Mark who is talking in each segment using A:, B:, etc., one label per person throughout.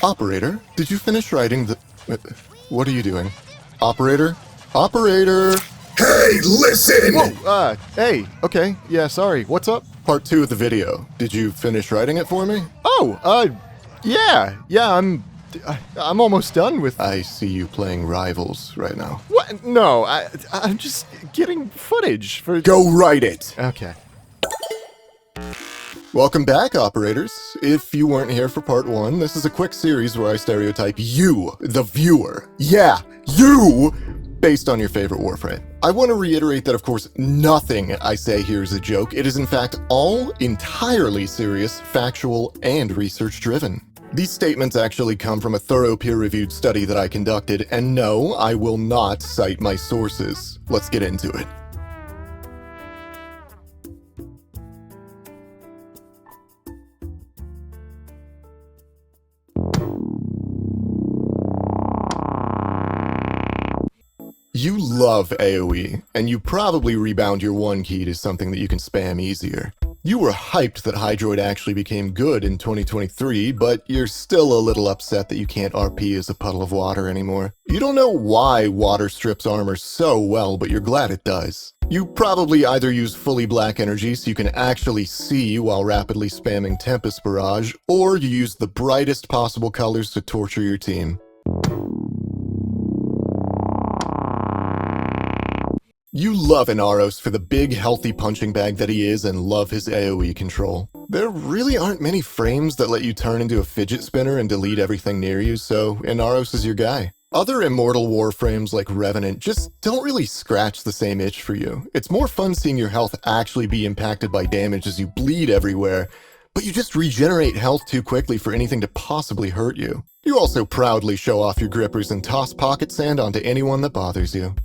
A: Operator, did you finish writing the... What are you doing? Operator? Operator!
B: Hey, listen!
A: Whoa, hey, okay, yeah, sorry, what's up? Part 2 of the video. Did you finish writing it for me? Oh, yeah, I'm almost done with... I see you playing Rivals right now. What? No, I'm just getting footage for...
B: Go write it!
A: Okay. Welcome back, operators. If you weren't here for part 1, this is a quick series where I stereotype you, the viewer. Yeah, you! Based on your favorite Warframe. I want to reiterate that, of course, nothing I say here is a joke. It is, in fact, all entirely serious, factual, and research-driven. These statements actually come from a thorough peer-reviewed study that I conducted, and no, I will not cite my sources. Let's get into it. You love AoE, and you probably rebound your 1 key to something that you can spam easier. You were hyped that Hydroid actually became good in 2023, but you're still a little upset that you can't RP as a puddle of water anymore. You don't know why water strips armor so well, but you're glad it does. You probably either use fully black energy so you can actually see while rapidly spamming Tempest Barrage, or you use the brightest possible colors to torture your team. You love Inaros for the big, healthy punching bag that he is and love his AoE control. There really aren't many frames that let you turn into a fidget spinner and delete everything near you, so Inaros is your guy. Other immortal Warframes like Revenant just don't really scratch the same itch for you. It's more fun seeing your health actually be impacted by damage as you bleed everywhere, but you just regenerate health too quickly for anything to possibly hurt you. You also proudly show off your grippers and toss pocket sand onto anyone that bothers you.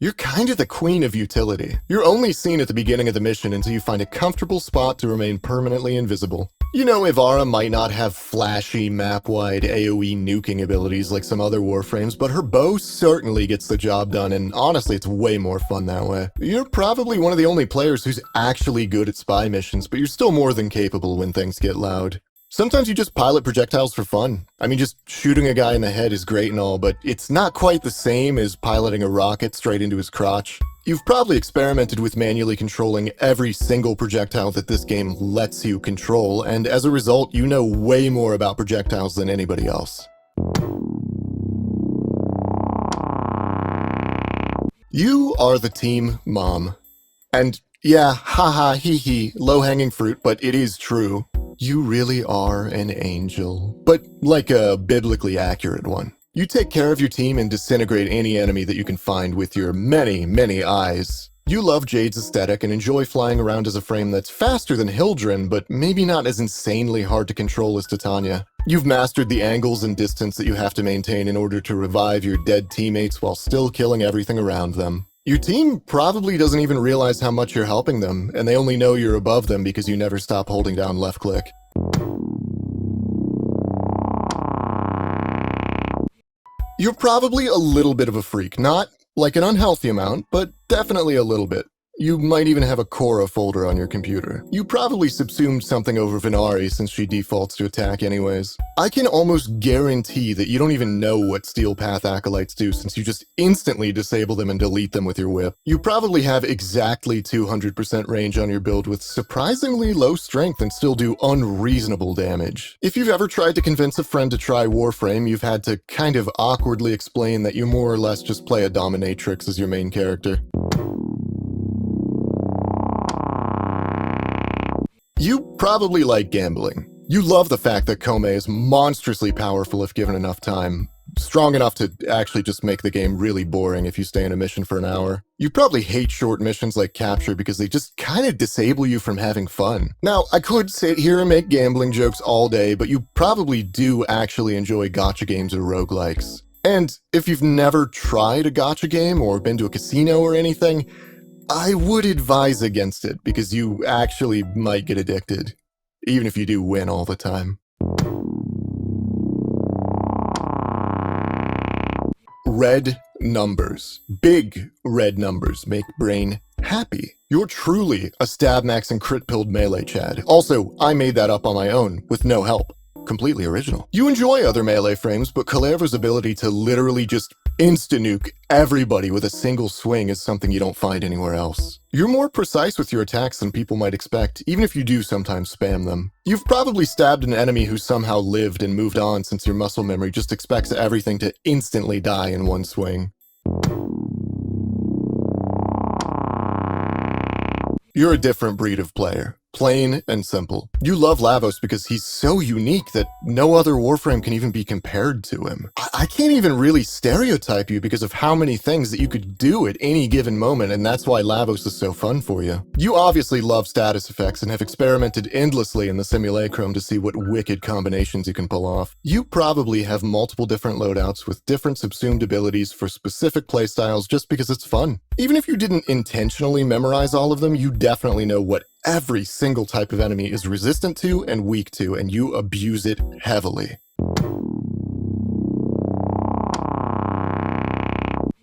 A: You're kinda the queen of utility. You're only seen at the beginning of the mission until you find a comfortable spot to remain permanently invisible. You know, Ivara might not have flashy, map-wide AoE nuking abilities like some other Warframes, but her bow certainly gets the job done, and honestly, it's way more fun that way. You're probably one of the only players who's actually good at spy missions, but you're still more than capable when things get loud. Sometimes you just pilot projectiles for fun. I mean, just shooting a guy in the head is great and all, but it's not quite the same as piloting a rocket straight into his crotch. You've probably experimented with manually controlling every single projectile that this game lets you control, and as a result, you know way more about projectiles than anybody else. You are the team mom. And yeah, haha, hee hee, low-hanging fruit, but it is true. You really are an angel, but like a biblically accurate one. You take care of your team and disintegrate any enemy that you can find with your many, many eyes. You love Jade's aesthetic and enjoy flying around as a frame that's faster than Hildren, but maybe not as insanely hard to control as Titania. You've mastered the angles and distance that you have to maintain in order to revive your dead teammates while still killing everything around them. Your team probably doesn't even realize how much you're helping them, and they only know you're above them because you never stop holding down left click. You're probably a little bit of a freak, not like an unhealthy amount, but definitely a little bit. You might even have a Khora folder on your computer. You probably subsumed something over Venari since she defaults to attack anyways. I can almost guarantee that you don't even know what Steel Path Acolytes do since you just instantly disable them and delete them with your whip. You probably have exactly 200% range on your build with surprisingly low strength and still do unreasonable damage. If you've ever tried to convince a friend to try Warframe, you've had to kind of awkwardly explain that you more or less just play a dominatrix as your main character. You probably like gambling. You love the fact that Koumei is monstrously powerful if given enough time. Strong enough to actually just make the game really boring if you stay in a mission for an hour. You probably hate short missions like Capture because they just kind of disable you from having fun. Now, I could sit here and make gambling jokes all day, but you probably do actually enjoy gacha games or roguelikes. And if you've never tried a gacha game or been to a casino or anything, I would advise against it because you actually might get addicted, even if you do win all the time. Red numbers. Big red numbers make brain happy. You're truly a stab max and crit pilled melee Chad. Also, I made that up on my own, with no help. Completely original. You enjoy other melee frames, but Kullervo's ability to literally just insta-nuke everybody with a single swing is something you don't find anywhere else. You're more precise with your attacks than people might expect, even if you do sometimes spam them. You've probably stabbed an enemy who somehow lived and moved on since your muscle memory just expects everything to instantly die in one swing. You're a different breed of player. Plain and simple. You love Lavos because he's so unique that no other Warframe can even be compared to him. I can't even really stereotype you because of how many things that you could do at any given moment, and that's why Lavos is so fun for you. You obviously love status effects and have experimented endlessly in the simulacrum to see what wicked combinations you can pull off. You probably have multiple different loadouts with different subsumed abilities for specific playstyles just because it's fun. Even if you didn't intentionally memorize all of them, you definitely know what every single type of enemy is resistant to and weak to, and you abuse it heavily.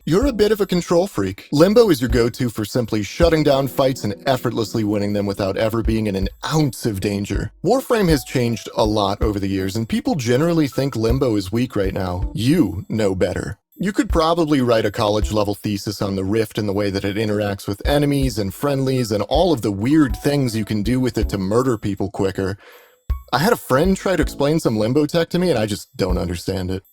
A: You're a bit of a control freak. Limbo is your go-to for simply shutting down fights and effortlessly winning them without ever being in an ounce of danger. Warframe has changed a lot over the years, and people generally think Limbo is weak right now. You know better. You could probably write a college-level thesis on the Rift and the way that it interacts with enemies and friendlies and all of the weird things you can do with it to murder people quicker. I had a friend try to explain some Limbo tech to me and I just don't understand it.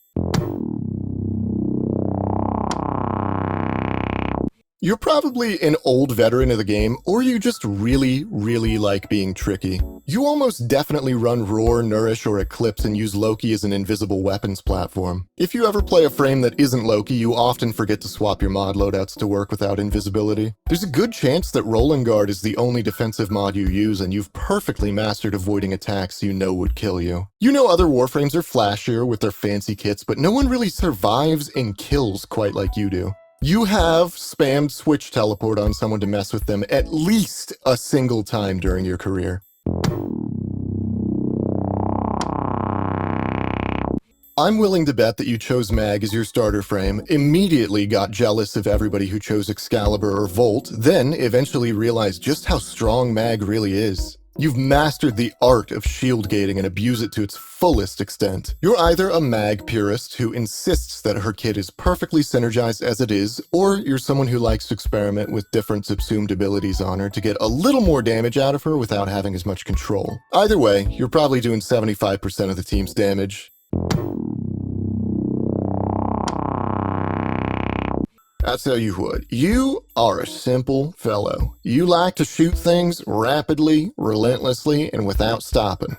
A: You're probably an old veteran of the game, or you just really, really like being tricky. You almost definitely run Roar, Nourish, or Eclipse and use Loki as an invisible weapons platform. If you ever play a frame that isn't Loki, you often forget to swap your mod loadouts to work without invisibility. There's a good chance that Rolling Guard is the only defensive mod you use, and you've perfectly mastered avoiding attacks you know would kill you. You know other Warframes are flashier with their fancy kits, but no one really survives and kills quite like you do. You have spammed Switch Teleport on someone to mess with them at least a single time during your career. I'm willing to bet that you chose Mag as your starter frame, immediately got jealous of everybody who chose Excalibur or Volt, then eventually realized just how strong Mag really is. You've mastered the art of shield gating and abuse it to its fullest extent. You're either a mag purist who insists that her kit is perfectly synergized as it is, or you're someone who likes to experiment with different subsumed abilities on her to get a little more damage out of her without having as much control. Either way, you're probably doing 75% of the team's damage. I tell you what, you are a simple fellow. You like to shoot things rapidly, relentlessly, and without stopping.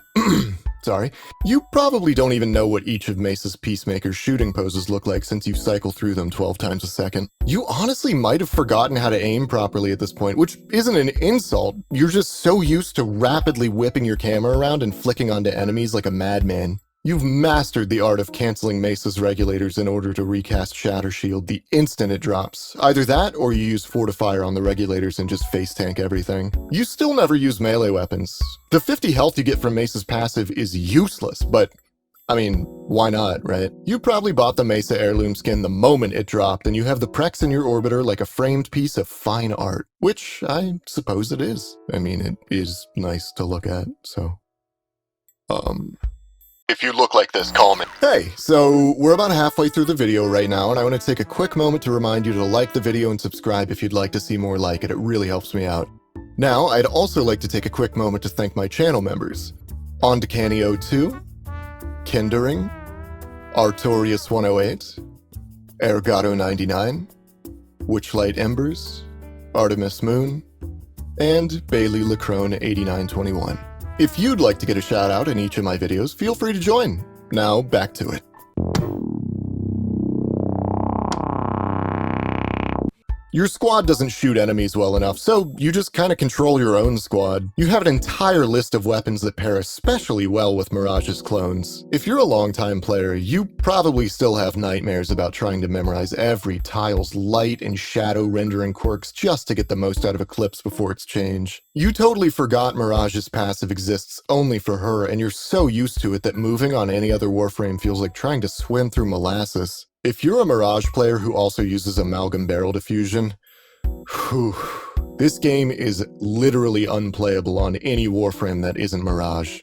A: Sorry. You probably don't even know what each of Mesa's Peacemaker's shooting poses look like since you cycle through them 12 times a second. You honestly might have forgotten how to aim properly at this point, which isn't an insult. You're just so used to rapidly whipping your camera around and flicking onto enemies like a madman. You've mastered the art of canceling Mesa's regulators in order to recast Shatter Shield the instant it drops. Either that, or you use Fortifier on the regulators and just face tank everything. You still never use melee weapons. The 50 health you get from Mesa's passive is useless, but I mean, why not, right? You probably bought the Mesa heirloom skin the moment it dropped, and you have the Prex in your orbiter like a framed piece of fine art. Which I suppose it is. I mean, it is nice to look at, so... If you look like this, call me. Hey, so we're about halfway through the video right now, and I want to take a quick moment to remind you to like the video and subscribe if you'd like to see more like it. It really helps me out. Now, I'd also like to take a quick moment to thank my channel members. OnDecanio2, Kindering, Artorius108, Ergato99, Witchlight Embers, Artemis Moon, and Bailey Lacrone8921. If you'd like to get a shout out in each of my videos, feel free to join. Now, back to it. Your squad doesn't shoot enemies well enough, so you just kind of control your own squad. You have an entire list of weapons that pair especially well with Mirage's clones. If you're a longtime player, you probably still have nightmares about trying to memorize every tile's light and shadow rendering quirks just to get the most out of Eclipse before its change. You totally forgot Mirage's passive exists only for her, and you're so used to it that moving on any other Warframe feels like trying to swim through molasses. If you're a Mirage player who also uses Amalgam Barrel Diffusion, Whew. This game is literally unplayable on any Warframe that isn't Mirage.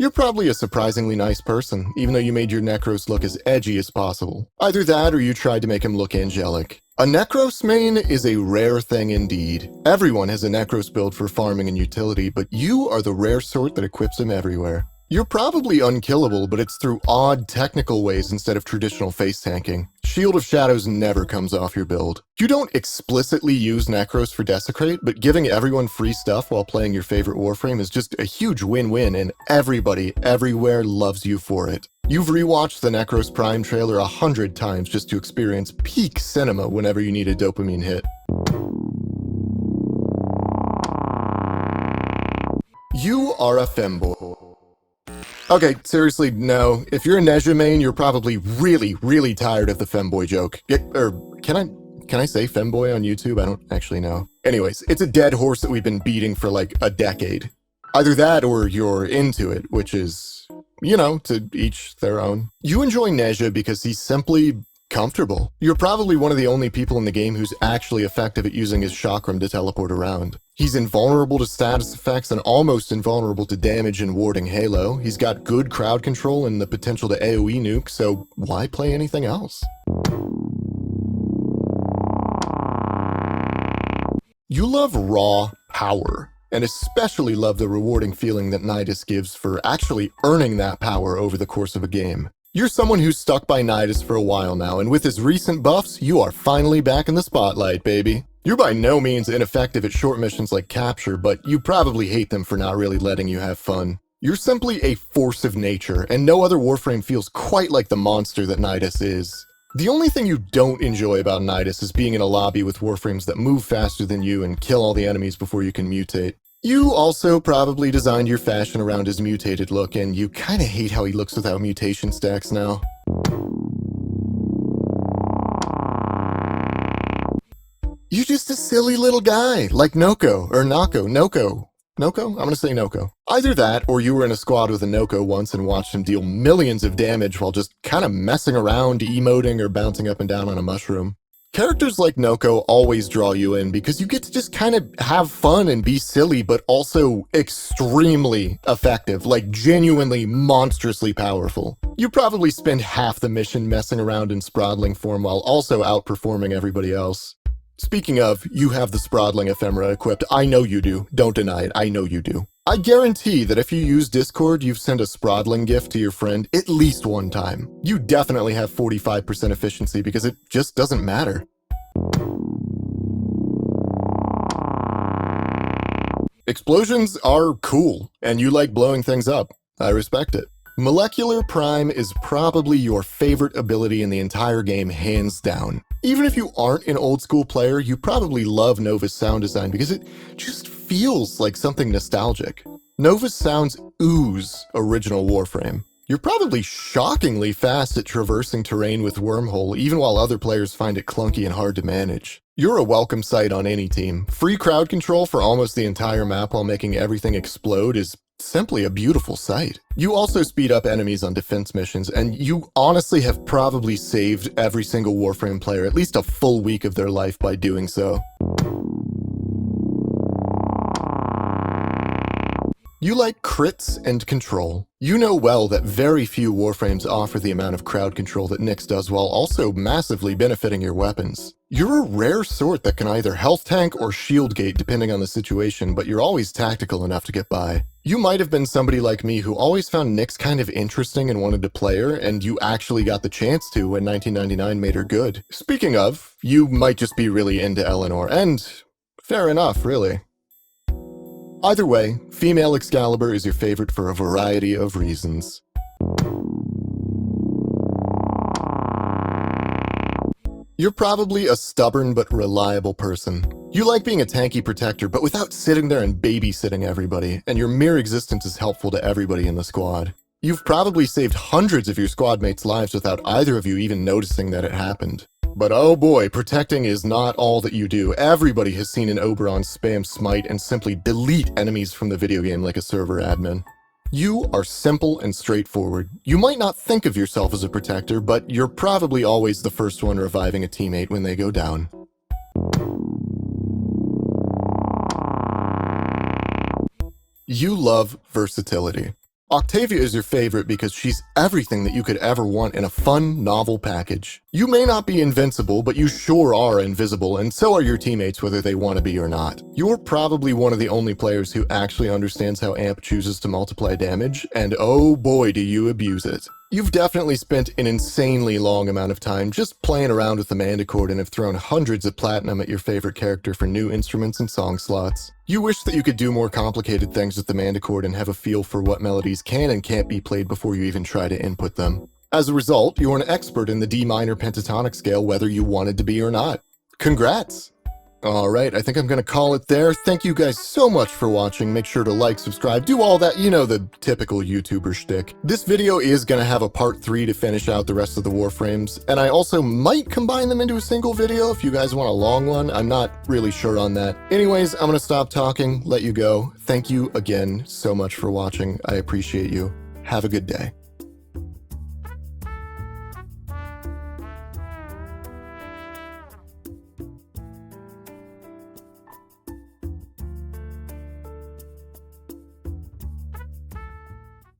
A: You're probably a surprisingly nice person, even though you made your Nekros look as edgy as possible. Either that or you tried to make him look angelic. A Nekros main is a rare thing indeed. Everyone has a Nekros build for farming and utility, but you are the rare sort that equips him everywhere. You're probably unkillable, but it's through odd technical ways instead of traditional face tanking. Shield of Shadows never comes off your build. You don't explicitly use Nekros for Desecrate, but giving everyone free stuff while playing your favorite Warframe is just a huge win-win, and everybody, everywhere loves you for it. You've rewatched the Nekros Prime trailer 100 times just to experience peak cinema whenever you need a dopamine hit. You are a femboy. Okay, seriously, no. If you're a Nezha main, you're probably really tired of the femboy joke. Can I say femboy on YouTube? I don't actually know. Anyways, it's a dead horse that we've been beating for like a decade. Either that or you're into it, which is, you know, to each their own. You enjoy Nezha because he's simply comfortable. You're probably one of the only people in the game who's actually effective at using his chakram to teleport around. He's invulnerable to status effects and almost invulnerable to damage and warding Halo. He's got good crowd control and the potential to AoE nuke, so why play anything else? You love raw power, and especially love the rewarding feeling that Nidus gives for actually earning that power over the course of a game. You're someone who's stuck by Nidus for a while now, and with his recent buffs, you are finally back in the spotlight, baby. You're by no means ineffective at short missions like Capture, but you probably hate them for not really letting you have fun. You're simply a force of nature, and no other Warframe feels quite like the monster that Nidus is. The only thing you don't enjoy about Nidus is being in a lobby with Warframes that move faster than you and kill all the enemies before you can mutate. You also probably designed your fashion around his mutated look, and you kinda hate how he looks without mutation stacks now. You're just a silly little guy, like Nokko, or Nokko? I'm gonna say Nokko. Either that, or you were in a squad with a Nokko once and watched him deal millions of damage while just kinda messing around, emoting, or bouncing up and down on a mushroom. Characters like Nokko always draw you in because you get to just kind of have fun and be silly, but also extremely effective, like genuinely monstrously powerful. You probably spend half the mission messing around in Sprodling form while also outperforming everybody else. Speaking of, you have the Sprodling ephemera equipped. I know you do. Don't deny it. I know you do. I guarantee that if you use Discord, you've sent a Sprodling gift to your friend at least one time. You definitely have 45% efficiency because it just doesn't matter. Explosions are cool, and you like blowing things up. I respect it. Molecular Prime is probably your favorite ability in the entire game, hands down. Even if you aren't an old school player, you probably love Nova's sound design because it just feels like something nostalgic. Nova's sounds ooze original Warframe. You're probably shockingly fast at traversing terrain with Wormhole, even while other players find it clunky and hard to manage. You're a welcome sight on any team. Free crowd control for almost the entire map while making everything explode is simply a beautiful sight. You also speed up enemies on defense missions, and you honestly have probably saved every single Warframe player at least a full week of their life by doing so. You like crits and control. You know well that very few Warframes offer the amount of crowd control that Nyx does while also massively benefiting your weapons. You're a rare sort that can either health tank or shield gate depending on the situation, but you're always tactical enough to get by. You might have been somebody like me who always found Nyx kind of interesting and wanted to play her, and you actually got the chance to when 1999 made her good. Speaking of, you might just be really into Eleanor, and fair enough, really. Either way, female Excalibur is your favorite for a variety of reasons. You're probably a stubborn but reliable person. You like being a tanky protector, but without sitting there and babysitting everybody, and your mere existence is helpful to everybody in the squad. You've probably saved hundreds of your squad mates' lives without either of you even noticing that it happened. But oh boy, protecting is not all that you do. Everybody has seen an Oberon spam smite and simply delete enemies from the video game like a server admin. You are simple and straightforward. You might not think of yourself as a protector, but you're probably always the first one reviving a teammate when they go down. You love versatility. Octavia is your favorite because she's everything that you could ever want in a fun, novel package. You may not be invincible, but you sure are invisible, and so are your teammates whether they want to be or not. You're probably one of the only players who actually understands how AMP chooses to multiply damage, and oh boy do you abuse it. You've definitely spent an insanely long amount of time just playing around with the Manticore and have thrown hundreds of platinum at your favorite character for new instruments and song slots. You wish that you could do more complicated things with the Manticore and have a feel for what melodies can and can't be played before you even try to input them. As a result, you're an expert in the D minor pentatonic scale whether you wanted to be or not. Congrats! Alright, I think I'm gonna call it there. Thank you guys so much for watching. Make sure to like, subscribe, do all that, you know, the typical YouTuber shtick. This video is gonna have a part 3 to finish out the rest of the Warframes, and I also might combine them into a single video if you guys want a long one. I'm not really sure on that. Anyways, I'm gonna stop talking, let you go. Thank you again so much for watching. I appreciate you. Have a good day.